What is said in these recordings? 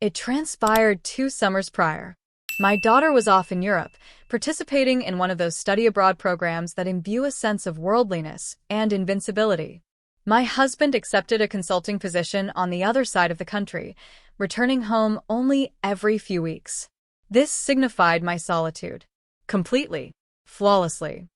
It transpired 2 summers prior. My daughter was off in Europe, participating in one of those study abroad programs that imbue a sense of worldliness and invincibility. My husband accepted a consulting position on the other side of the country, returning home only every few weeks. This signified my solitude. Completely, flawlessly,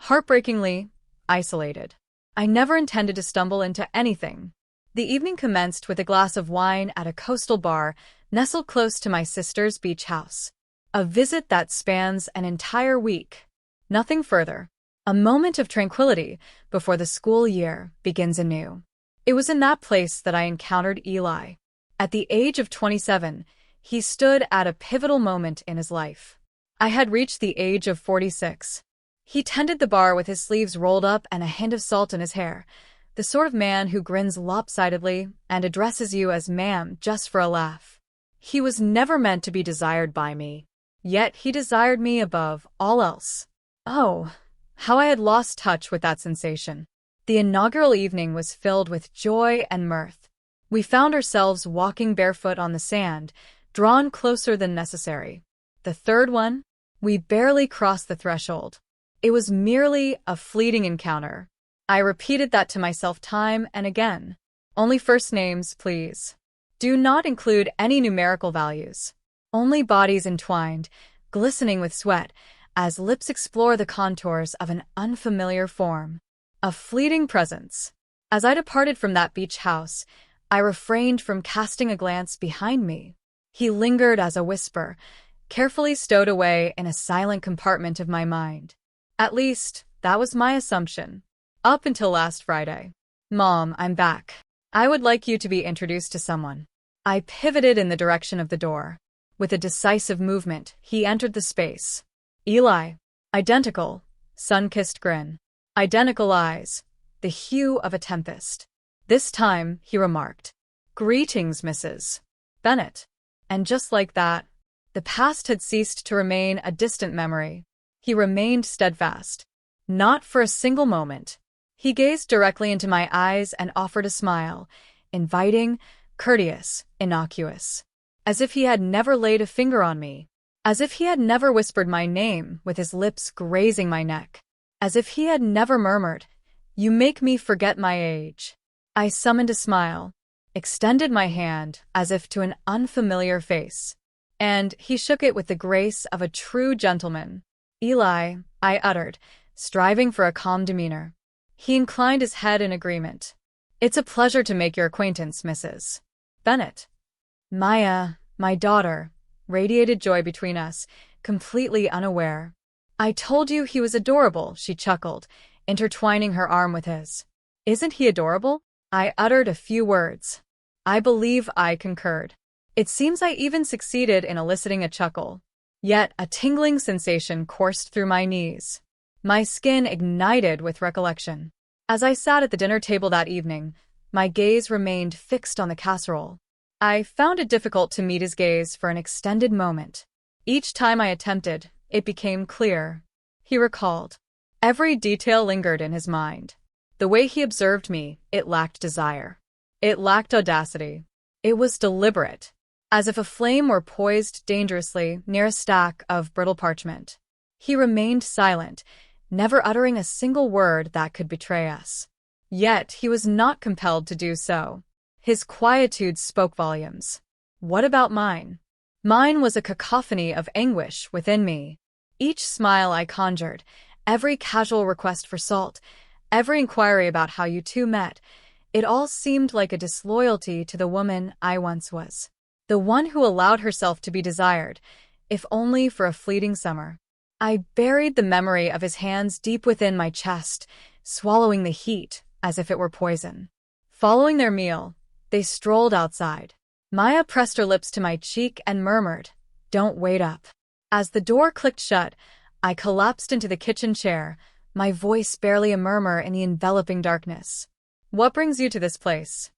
heartbreakingly isolated. I never intended to stumble into anything. The evening commenced with a glass of wine at a coastal bar nestled close to my sister's beach house. A visit that spans an entire week. Nothing further. A moment of tranquility before the school year begins anew. It was in that place that I encountered Eli. At the age of 27, he stood at a pivotal moment in his life. I had reached the age of 46. He tended the bar with his sleeves rolled up and a hint of salt in his hair, the sort of man who grins lopsidedly and addresses you as ma'am just for a laugh. He was never meant to be desired by me, yet he desired me above all else. Oh, how I had lost touch with that sensation. The inaugural evening was filled with joy and mirth. We found ourselves walking barefoot on the sand, drawn closer than necessary. The third one? We barely crossed the threshold. It was merely a fleeting encounter. I repeated that to myself time and again. Only first names, please. Do not include any numerical values. Only bodies entwined, glistening with sweat, as lips explore the contours of an unfamiliar form. A fleeting presence. As I departed from that beach house, I refrained from casting a glance behind me. He lingered as a whisper, carefully stowed away in a silent compartment of my mind. At least, that was my assumption. Up until last Friday. Mom, I'm back. I would like you to be introduced to someone. I pivoted in the direction of the door. With a decisive movement, he entered the space. Eli. Identical. Sun-kissed grin. Identical eyes. The hue of a tempest. This time, he remarked, "Greetings, Mrs. Bennett." And just like that, the past had ceased to remain a distant memory. He remained steadfast. Not for a single moment. He gazed directly into my eyes and offered a smile, inviting, courteous, innocuous. As if he had never laid a finger on me. As if he had never whispered my name with his lips grazing my neck. As if he had never murmured, "You make me forget my age." I summoned a smile, extended my hand as if to an unfamiliar face, and he shook it with the grace of a true gentleman. "Eli," I uttered, striving for a calm demeanor. He inclined his head in agreement. "It's a pleasure to make your acquaintance, Mrs. Bennett." Maya, my daughter, radiated joy between us, completely unaware. "I told you he was adorable," she chuckled, intertwining her arm with his. "Isn't he adorable?" I uttered a few words. I believe I concurred. It seems I even succeeded in eliciting a chuckle. Yet a tingling sensation coursed through my knees. My skin ignited with recollection. As I sat at the dinner table that evening, my gaze remained fixed on the casserole. I found it difficult to meet his gaze for an extended moment. Each time I attempted, it became clear. He recalled. Every detail lingered in his mind. The way he observed me, it lacked desire. It lacked audacity. It was deliberate, as if a flame were poised dangerously near a stack of brittle parchment. He remained silent, never uttering a single word that could betray us. Yet he was not compelled to do so. His quietude spoke volumes. What about mine? Mine was a cacophony of anguish within me. Each smile I conjured, every casual request for salt, every inquiry about how you two met, it all seemed like a disloyalty to the woman I once was. The one who allowed herself to be desired, if only for a fleeting summer. I buried the memory of his hands deep within my chest, swallowing the heat as if it were poison. Following their meal, they strolled outside. Maya pressed her lips to my cheek and murmured, "Don't wait up." As the door clicked shut, I collapsed into the kitchen chair, my voice barely a murmur in the enveloping darkness. "What brings you to this place?"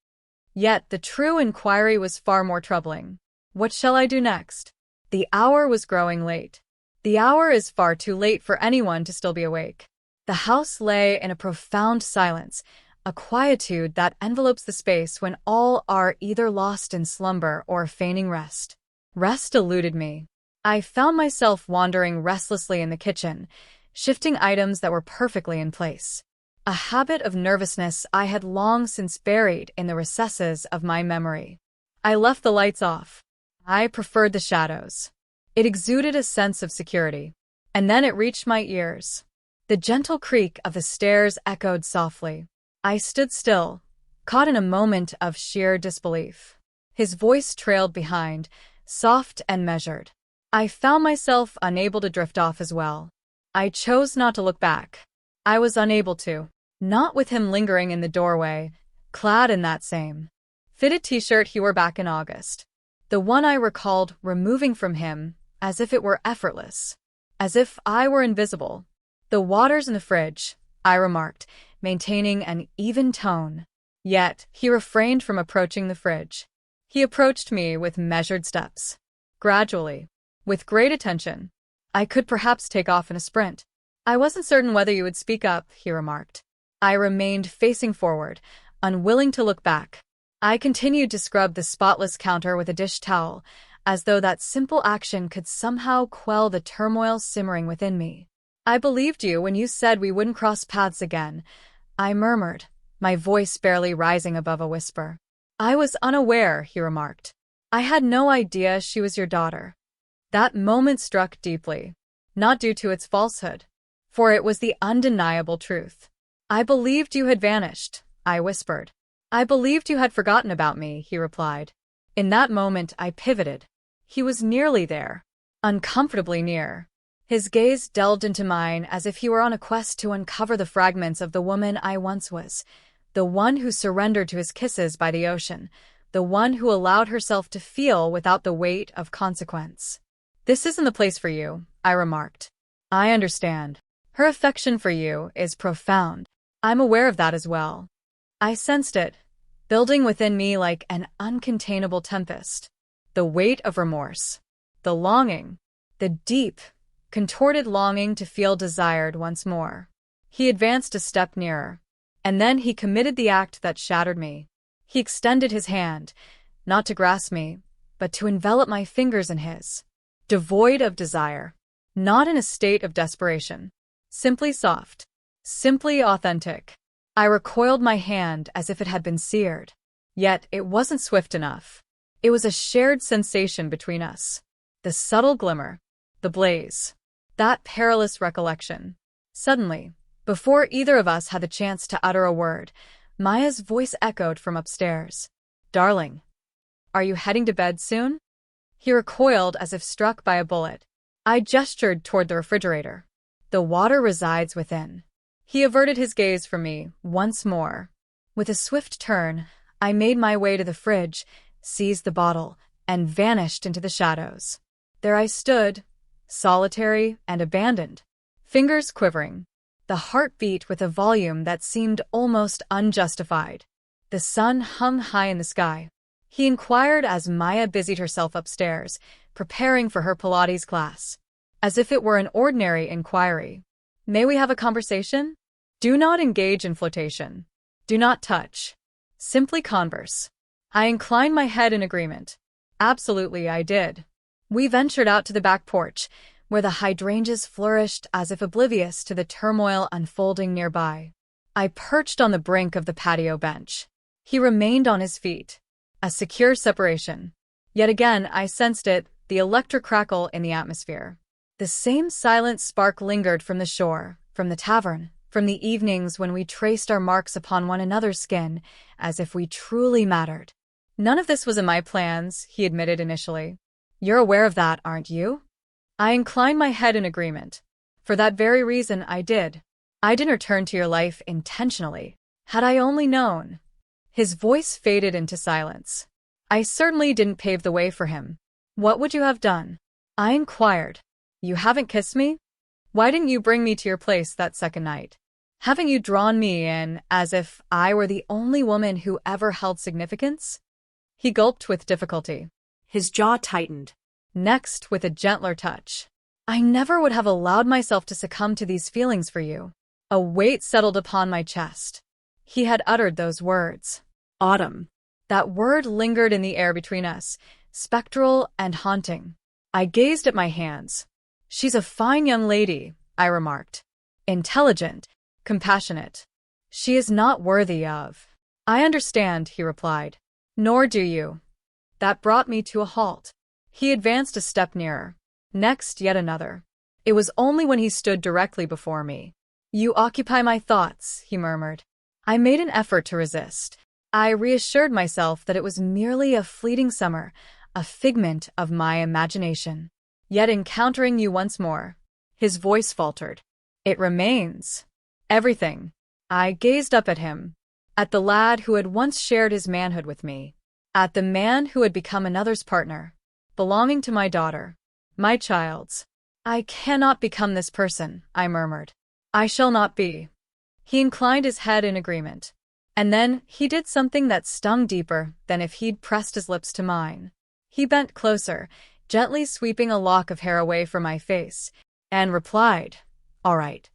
Yet the true inquiry was far more troubling. What shall I do next? The hour was growing late. The hour is far too late for anyone to still be awake. The house lay in a profound silence, a quietude that envelopes the space when all are either lost in slumber or feigning rest. Rest eluded me. I found myself wandering restlessly in the kitchen, shifting items that were perfectly in place. A habit of nervousness I had long since buried in the recesses of my memory. I left the lights off. I preferred the shadows. It exuded a sense of security. And then it reached my ears. The gentle creak of the stairs echoed softly. I stood still, caught in a moment of sheer disbelief. His voice trailed behind, soft and measured. I found myself unable to drift off as well. I chose not to look back. I was unable to. Not with him lingering in the doorway, clad in that same fitted t-shirt he wore back in August. The one I recalled removing from him as if it were effortless. As if I were invisible. "The water's in the fridge," I remarked, maintaining an even tone. Yet, he refrained from approaching the fridge. He approached me with measured steps. Gradually. With great attention. I could perhaps take off in a sprint. "I wasn't certain whether you would speak up," he remarked. I remained facing forward, unwilling to look back. I continued to scrub the spotless counter with a dish towel, as though that simple action could somehow quell the turmoil simmering within me. "I believed you when you said we wouldn't cross paths again," I murmured, my voice barely rising above a whisper. "I was unaware," he remarked. "I had no idea she was your daughter." That moment struck deeply, not due to its falsehood, for it was the undeniable truth. "I believed you had vanished," I whispered. "I believed you had forgotten about me," he replied. In that moment I pivoted. He was nearly there, uncomfortably near. His gaze delved into mine as if he were on a quest to uncover the fragments of the woman I once was, the one who surrendered to his kisses by the ocean, the one who allowed herself to feel without the weight of consequence. "This isn't the place for you," I remarked. "I understand. Her affection for you is profound. I'm aware of that as well." I sensed it, building within me like an uncontainable tempest. The weight of remorse. The longing. The deep, contorted longing to feel desired once more. He advanced a step nearer. And then he committed the act that shattered me. He extended his hand, not to grasp me, but to envelop my fingers in his. Devoid of desire. Not in a state of desperation. Simply soft. Simply authentic. I recoiled my hand as if it had been seared. Yet it wasn't swift enough. It was a shared sensation between us. The subtle glimmer. The blaze. That perilous recollection. Suddenly, before either of us had the chance to utter a word, Maya's voice echoed from upstairs. "Darling, are you heading to bed soon?" He recoiled as if struck by a bullet. I gestured toward the refrigerator. "The water resides within." He averted his gaze from me once more. With a swift turn, I made my way to the fridge, seized the bottle, and vanished into the shadows. There I stood, solitary and abandoned, fingers quivering, the heart beat with a volume that seemed almost unjustified. The sun hung high in the sky. He inquired as Maya busied herself upstairs, preparing for her Pilates class. As if it were an ordinary inquiry. "May we have a conversation? Do not engage in flirtation. Do not touch. Simply converse." I inclined my head in agreement. Absolutely, I did. We ventured out to the back porch, where the hydrangeas flourished as if oblivious to the turmoil unfolding nearby. I perched on the brink of the patio bench. He remained on his feet. A secure separation. Yet again I sensed it, the electric crackle in the atmosphere. The same silent spark lingered from the shore, from the tavern, from the evenings when we traced our marks upon one another's skin, as if we truly mattered. "None of this was in my plans," he admitted initially. "You're aware of that, aren't you?" I inclined my head in agreement. "For that very reason, I did. I didn't return to your life intentionally. Had I only known." His voice faded into silence. "I certainly didn't pave the way for him." "What would you have done?" I inquired. "You haven't kissed me? Why didn't you bring me to your place that second night? Haven't you drawn me in as if I were the only woman who ever held significance?" He gulped with difficulty. His jaw tightened. Next, with a gentler touch. "I never would have allowed myself to succumb to these feelings for you." A weight settled upon my chest. he had uttered those words. Autumn. That word lingered in the air between us, spectral and haunting. I gazed at my hands. She's a fine young lady, I remarked. Intelligent, compassionate. She is not worthy of. I understand, he replied. Nor do you. That brought me to a halt. He advanced a step nearer. Next, yet another. It was only when he stood directly before me. You occupy my thoughts, he murmured. I made an effort to resist. I reassured myself that it was merely a fleeting summer, a figment of my imagination. Yet encountering you once more, his voice faltered. It remains. Everything. I gazed up at him, at the lad who had once shared his manhood with me, at the man who had become another's partner, belonging to my daughter, my child's. I cannot become this person, I murmured. I shall not be. He inclined his head in agreement. And then he did something that stung deeper than if he'd pressed his lips to mine. He bent closer, gently sweeping a lock of hair away from my face, and replied, All right.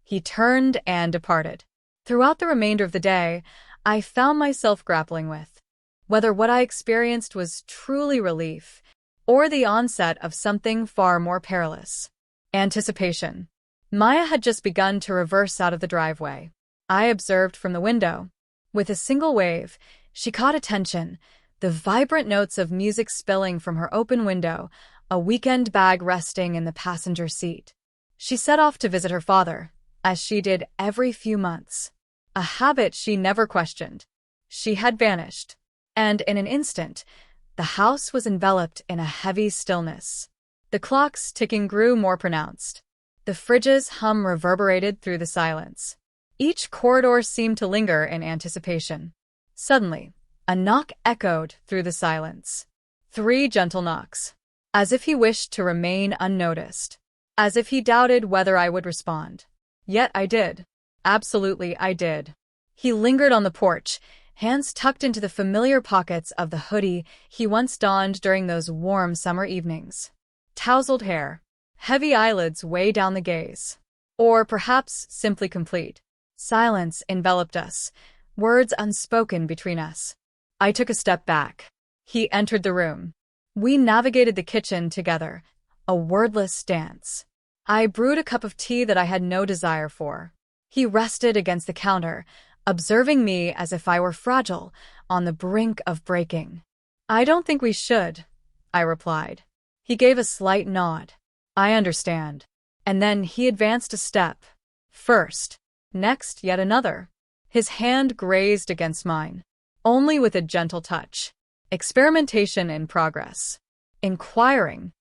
He turned and departed. Throughout the remainder of the day, I found myself grappling with whether what I experienced was truly relief or the onset of something far more perilous. Anticipation. Maya had just begun to reverse out of the driveway. I observed from the window. With a single wave, she caught attention, the vibrant notes of music spilling from her open window, a weekend bag resting in the passenger seat. She set off to visit her father, as she did every few months. A habit she never questioned. She had vanished, and in an instant, the house was enveloped in a heavy stillness. The clock's ticking grew more pronounced. The fridge's hum reverberated through the silence. Each corridor seemed to linger in anticipation. Suddenly, a knock echoed through the silence. 3 gentle knocks. As if he wished to remain unnoticed. As if he doubted whether I would respond. Yet I did. Absolutely I did. He lingered on the porch, hands tucked into the familiar pockets of the hoodie he once donned during those warm summer evenings. Tousled hair. Heavy eyelids weigh down the gaze. Or perhaps simply complete. Silence enveloped us, words unspoken between us. I took a step back. He entered the room. We navigated the kitchen together, a wordless dance. I brewed a cup of tea that I had no desire for. He rested against the counter, observing me as if I were fragile, on the brink of breaking. I don't think we should, I replied. He gave a slight nod. I understand. And then he advanced a step. First. Next, yet another. His hand grazed against mine, only with a gentle touch. Experimentation in progress. Inquiring.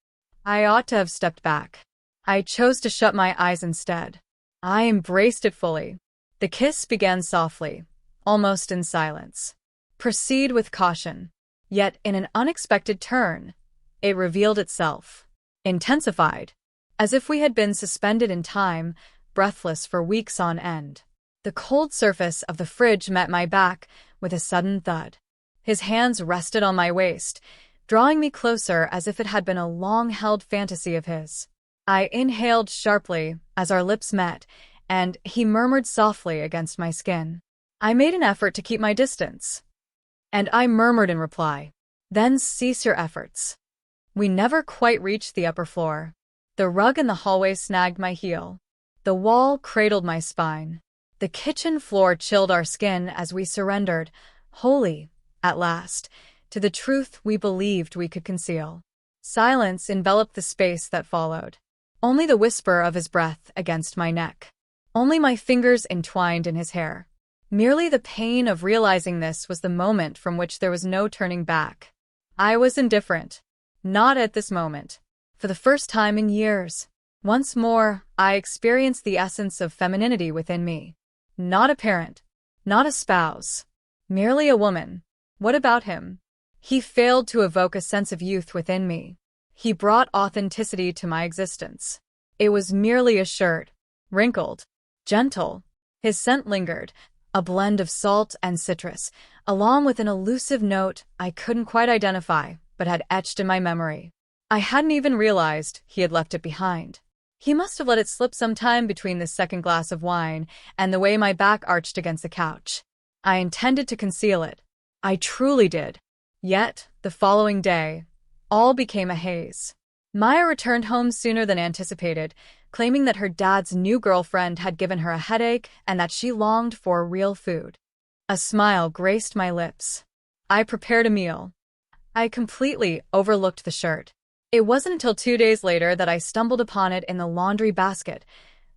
I ought to have stepped back. I chose to shut my eyes instead. I embraced it fully. The kiss began softly, almost in silence. Proceed with caution. Yet in an unexpected turn, it revealed itself. Intensified. As if we had been suspended in time, breathless for weeks on end. The cold surface of the fridge met my back with a sudden thud. His hands rested on my waist, drawing me closer as if it had been a long-held fantasy of his. I inhaled sharply as our lips met, and he murmured softly against my skin. I made an effort to keep my distance. And I murmured in reply, Then cease your efforts. We never quite reached the upper floor. The rug in the hallway snagged my heel. The wall cradled my spine. The kitchen floor chilled our skin as we surrendered, wholly, at last, to the truth we believed we could conceal. Silence enveloped the space that followed. Only the whisper of his breath against my neck. Only my fingers entwined in his hair. Merely the pain of realizing this was the moment from which there was no turning back. I was indifferent. Not at this moment. For the first time in years. Once more, I experienced the essence of femininity within me. Not a parent. Not a spouse. Merely a woman. What about him? He failed to evoke a sense of youth within me. He brought authenticity to my existence. It was merely a shirt. Wrinkled. Gentle. His scent lingered, a blend of salt and citrus, along with an elusive note I couldn't quite identify, but had etched in my memory. I hadn't even realized he had left it behind. He must have let it slip some time between this second glass of wine and the way my back arched against the couch. I intended to conceal it. I truly did. Yet, the following day, all became a haze. Maya returned home sooner than anticipated, claiming that her dad's new girlfriend had given her a headache and that she longed for real food. A smile graced my lips. I prepared a meal. I completely overlooked the shirt. It wasn't until 2 days later that I stumbled upon it in the laundry basket,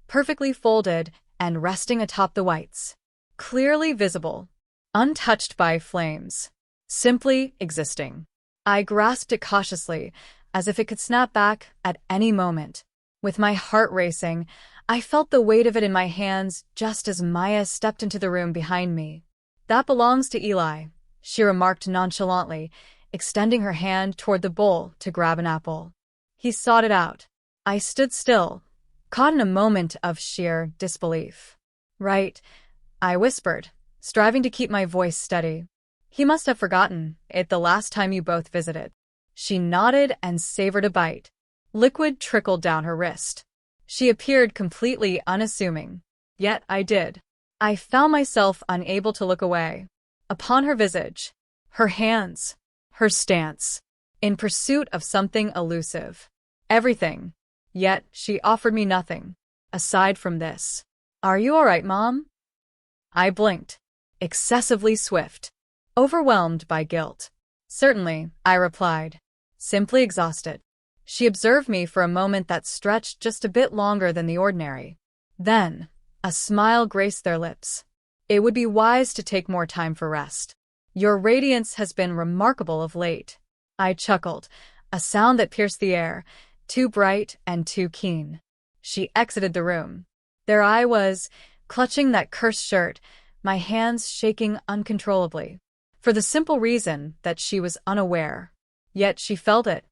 perfectly folded and resting atop the whites. Clearly visible, untouched by flames, simply existing. I grasped it cautiously, as if it could snap back at any moment. With my heart racing, I felt the weight of it in my hands just as Maya stepped into the room behind me. "That belongs to Eli," she remarked nonchalantly, extending her hand toward the bowl to grab an apple. He sought it out. I stood still, caught in a moment of sheer disbelief. "Right," I whispered, striving to keep my voice steady. "He must have forgotten it the last time you both visited." She nodded and savored a bite. Liquid trickled down her wrist. She appeared completely unassuming. Yet I did. I found myself unable to look away. Upon her visage, her hands, her stance, in pursuit of something elusive. Everything. Yet she offered me nothing. Aside from this. "Are you all right, Mom?" I blinked. Excessively swift. Overwhelmed by guilt. "Certainly," I replied. Simply exhausted. She observed me for a moment that stretched just a bit longer than the ordinary. Then, a smile graced their lips. "It would be wise to take more time for rest. Your radiance has been remarkable of late." I chuckled, a sound that pierced the air, too bright and too keen. She exited the room. There I was, clutching that cursed shirt, my hands shaking uncontrollably. For the simple reason that she was unaware. Yet she felt it,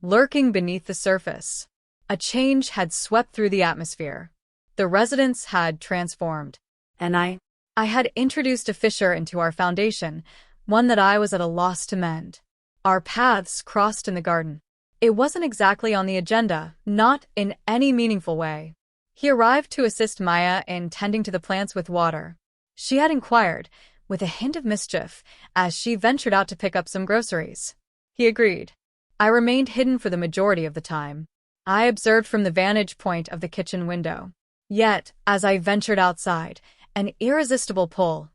lurking beneath the surface. A change had swept through the atmosphere. The residence had transformed. And I had introduced a fissure into our foundation, one that I was at a loss to mend. Our paths crossed in the garden. It wasn't exactly on the agenda, not in any meaningful way. He arrived to assist Maya in tending to the plants with water. She had inquired, with a hint of mischief, as she ventured out to pick up some groceries. He agreed. I remained hidden for the majority of the time. I observed from the vantage point of the kitchen window. Yet, as I ventured outside, an irresistible pull.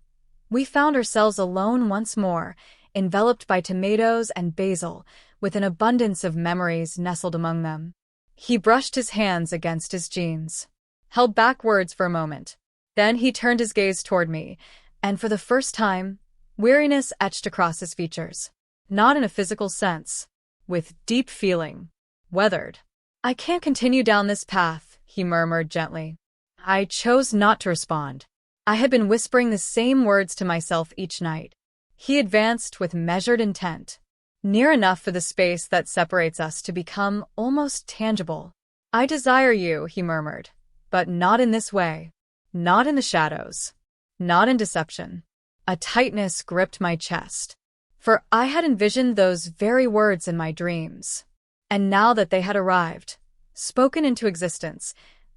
We found ourselves alone once more, enveloped by tomatoes and basil, with an abundance of memories nestled among them. He brushed his hands against his jeans, held back words for a moment. Then he turned his gaze toward me, and for the first time, weariness etched across his features. Not in a physical sense, with deep feeling, weathered. "I can't continue down this path," he murmured gently. I chose not to respond. I had been whispering the same words to myself each night. He advanced with measured intent, near enough for the space that separates us to become almost tangible. "I desire you," he murmured, "but not in this way. Not in the shadows. Not in deception." A tightness gripped my chest. For I had envisioned those very words in my dreams. And now that they had arrived, spoken into existence,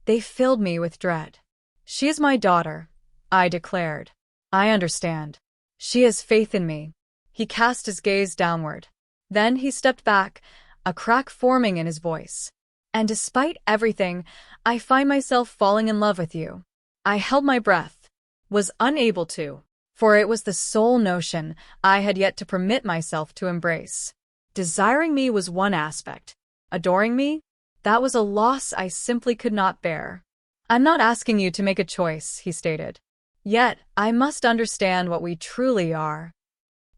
they filled me with dread. "She is my daughter," I declared. "I understand. She has faith in me." He cast his gaze downward. Then he stepped back, a crack forming in his voice. "And despite everything, I find myself falling in love with you." I held my breath, was unable to. For it was the sole notion I had yet to permit myself to embrace. Desiring me was one aspect. Adoring me? That was a loss I simply could not bear. "I'm not asking you to make a choice," he stated. "Yet, I must understand what we truly are.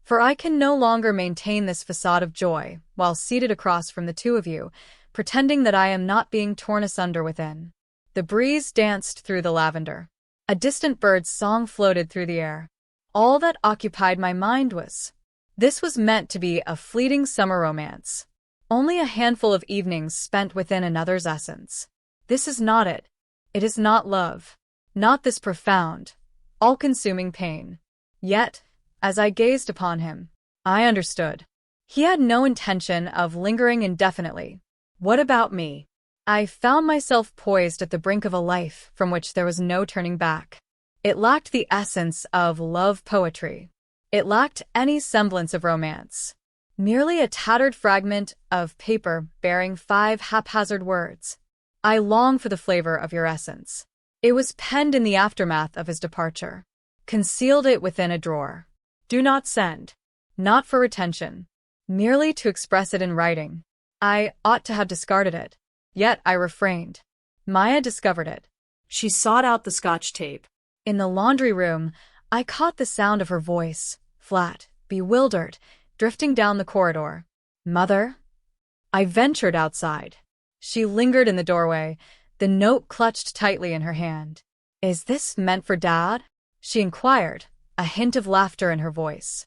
For I can no longer maintain this facade of joy, while seated across from the two of you, pretending that I am not being torn asunder within." The breeze danced through the lavender. A distant bird's song floated through the air. All that occupied my mind was, this was meant to be a fleeting summer romance. Only a handful of evenings spent within another's essence. This is not it. It is not love. Not this profound, all-consuming pain. Yet, as I gazed upon him, I understood. He had no intention of lingering indefinitely. What about me? I found myself poised at the brink of a life from which there was no turning back. It lacked the essence of love poetry. It lacked any semblance of romance. Merely a tattered fragment of paper bearing 5 haphazard words. I long for the flavor of your essence. It was penned in the aftermath of his departure. Concealed it within a drawer. Do not send. Not for retention. Merely to express it in writing. I ought to have discarded it. Yet I refrained. Maya discovered it. She sought out the Scotch tape. In the laundry room, I caught the sound of her voice, flat, bewildered, drifting down the corridor. Mother? I ventured outside. She lingered in the doorway, the note clutched tightly in her hand. Is this meant for Dad? She inquired, a hint of laughter in her voice.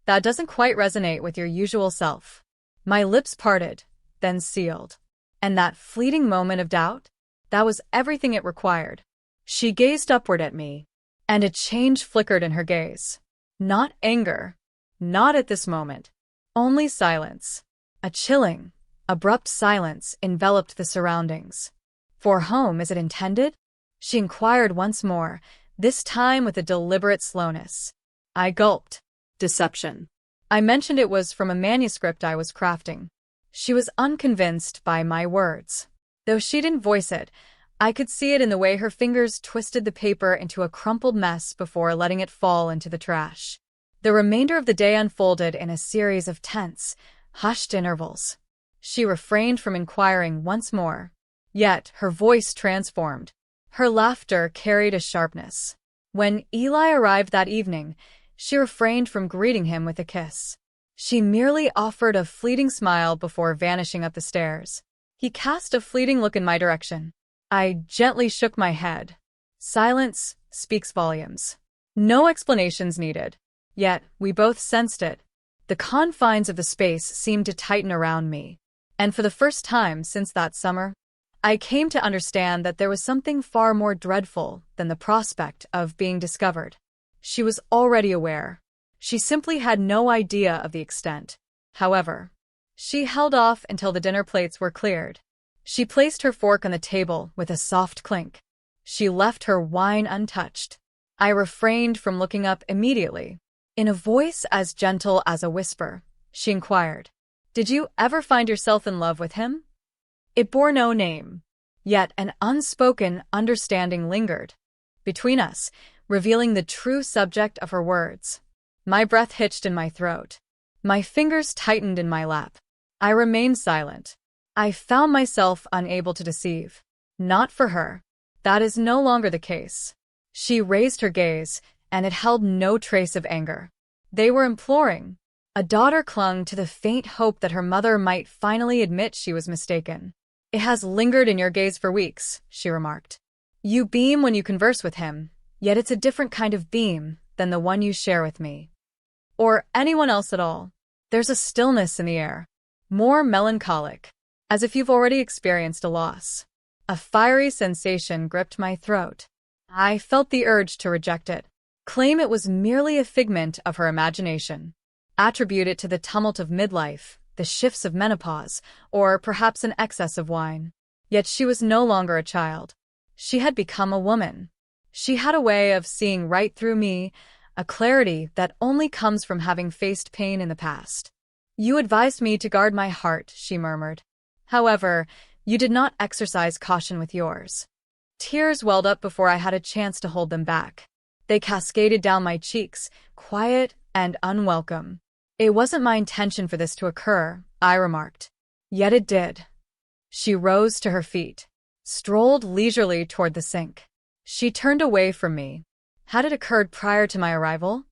That doesn't quite resonate with your usual self. My lips parted, then sealed. And that fleeting moment of doubt? That was everything it required. She gazed upward at me, and a change flickered in her gaze. Not anger. Not at this moment. Only silence. A chilling, abrupt silence enveloped the surroundings. For home, is it intended? She inquired once more, this time with a deliberate slowness. I gulped. Deception. I mentioned it was from a manuscript I was crafting. She was unconvinced by my words. Though she didn't voice it, I could see it in the way her fingers twisted the paper into a crumpled mess before letting it fall into the trash. The remainder of the day unfolded in a series of tense, hushed intervals. She refrained from inquiring once more. Yet her voice transformed. Her laughter carried a sharpness. When Eli arrived that evening, she refrained from greeting him with a kiss. She merely offered a fleeting smile before vanishing up the stairs. He cast a fleeting look in my direction. I gently shook my head. Silence speaks volumes. No explanations needed. Yet, we both sensed it. The confines of the space seemed to tighten around me. And for the first time since that summer, I came to understand that there was something far more dreadful than the prospect of being discovered. She was already aware. She simply had no idea of the extent. However, she held off until the dinner plates were cleared. She placed her fork on the table with a soft clink. She left her wine untouched. I refrained from looking up immediately. In a voice as gentle as a whisper, she inquired, Did you ever find yourself in love with him? It bore no name. Yet an unspoken understanding lingered between us, revealing the true subject of her words. My breath hitched in my throat. My fingers tightened in my lap. I remained silent. I found myself unable to deceive. Not for her. That is no longer the case. She raised her gaze, and it held no trace of anger. They were imploring. A daughter clung to the faint hope that her mother might finally admit she was mistaken. It has lingered in your gaze for weeks, she remarked. You beam when you converse with him, yet it's a different kind of beam than the one you share with me. Or anyone else at all. There's a stillness in the air. More melancholic. As if you've already experienced a loss. A fiery sensation gripped my throat. I felt the urge to reject it. Claim it was merely a figment of her imagination. Attribute it to the tumult of midlife, the shifts of menopause, or perhaps an excess of wine. Yet she was no longer a child. She had become a woman. She had a way of seeing right through me, a clarity that only comes from having faced pain in the past. You advised me to guard my heart, she murmured. However, you did not exercise caution with yours. Tears welled up before I had a chance to hold them back. They cascaded down my cheeks, quiet and unwelcome. It wasn't my intention for this to occur, I remarked. Yet it did. She rose to her feet, strolled leisurely toward the sink. She turned away from me. Had it occurred prior to my arrival?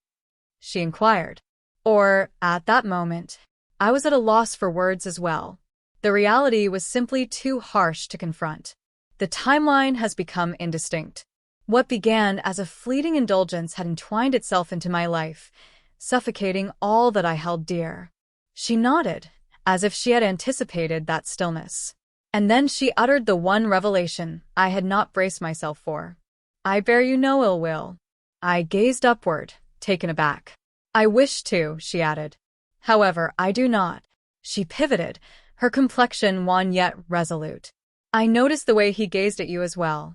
She inquired. Or, at that moment, I was at a loss for words as well. The reality was simply too harsh to confront. The timeline has become indistinct. What began as a fleeting indulgence had entwined itself into my life, suffocating all that I held dear. She nodded, as if she had anticipated that stillness. And then she uttered the one revelation I had not braced myself for. I bear you no ill will. I gazed upward, taken aback. I wish to, she added. However, I do not. She pivoted, her complexion wan yet resolute. I noticed the way he gazed at you as well.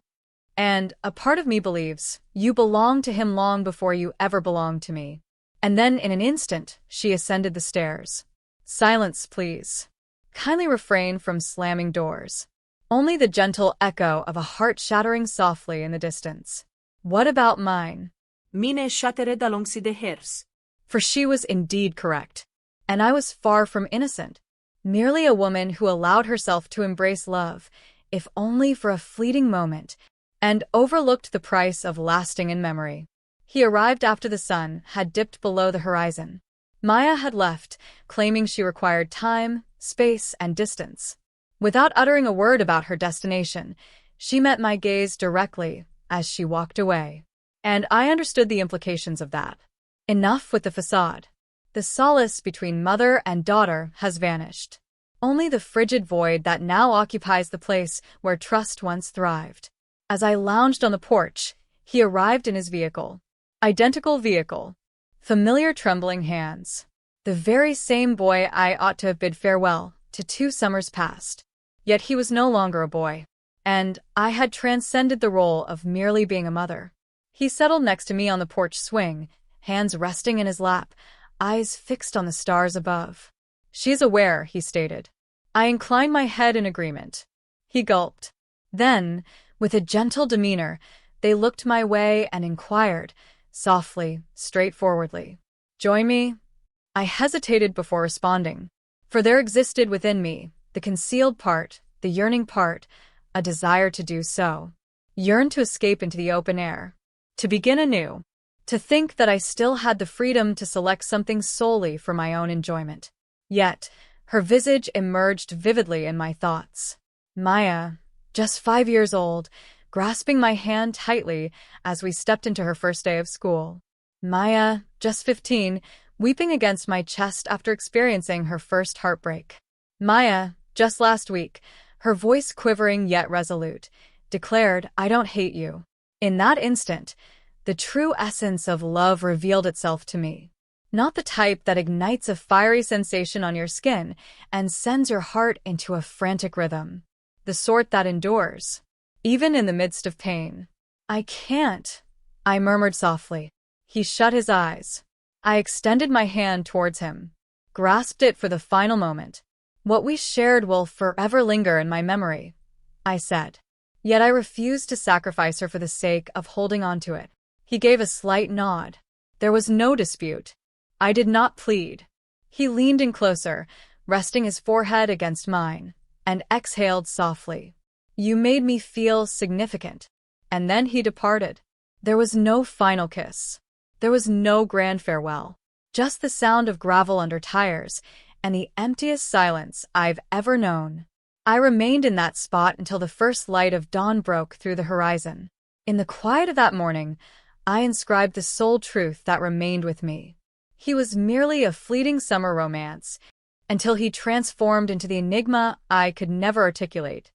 And a part of me believes you belonged to him long before you ever belonged to me. And then in an instant, she ascended the stairs. Silence, please. Kindly refrain from slamming doors. Only the gentle echo of a heart shattering softly in the distance. What about mine? Mine shattered along the hers. For she was indeed correct. And I was far from innocent. Merely a woman who allowed herself to embrace love, if only for a fleeting moment, and overlooked the price of lasting in memory. He arrived after the sun had dipped below the horizon. Maya had left, claiming she required time, space, and distance. Without uttering a word about her destination, she met my gaze directly as she walked away. And I understood the implications of that. Enough with the facade. The solace between mother and daughter has vanished. Only the frigid void that now occupies the place where trust once thrived. As I lounged on the porch, he arrived in his vehicle. Identical vehicle. Familiar trembling hands. The very same boy I ought to have bid farewell to 2 summers past. Yet he was no longer a boy. And I had transcended the role of merely being a mother. He settled next to me on the porch swing, hands resting in his lap, eyes fixed on the stars above. She is aware, he stated. I inclined my head in agreement. He gulped. Then, with a gentle demeanor, they looked my way and inquired, softly, straightforwardly. Join me? I hesitated before responding, for there existed within me, the concealed part, the yearning part, a desire to do so. Yearned to escape into the open air. To begin anew. To think that I still had the freedom to select something solely for my own enjoyment. Yet, her visage emerged vividly in my thoughts. Maya, just 5 years old, grasping my hand tightly as we stepped into her first day of school. Maya, just 15, weeping against my chest after experiencing her first heartbreak. Maya, just last week, her voice quivering yet resolute, declared, I don't hate you. In that instant, the true essence of love revealed itself to me. Not the type that ignites a fiery sensation on your skin and sends your heart into a frantic rhythm. The sort that endures, even in the midst of pain. I can't, I murmured softly. He shut his eyes. I extended my hand towards him, grasped it for the final moment. What we shared will forever linger in my memory, I said. Yet I refused to sacrifice her for the sake of holding on to it. He gave a slight nod. There was no dispute. I did not plead. He leaned in closer, resting his forehead against mine, and exhaled softly. You made me feel significant. And then he departed. There was no final kiss. There was no grand farewell. Just the sound of gravel under tires and the emptiest silence I've ever known. I remained in that spot until the first light of dawn broke through the horizon. In the quiet of that morning, I inscribed the sole truth that remained with me. He was merely a fleeting summer romance, until he transformed into the enigma I could never articulate.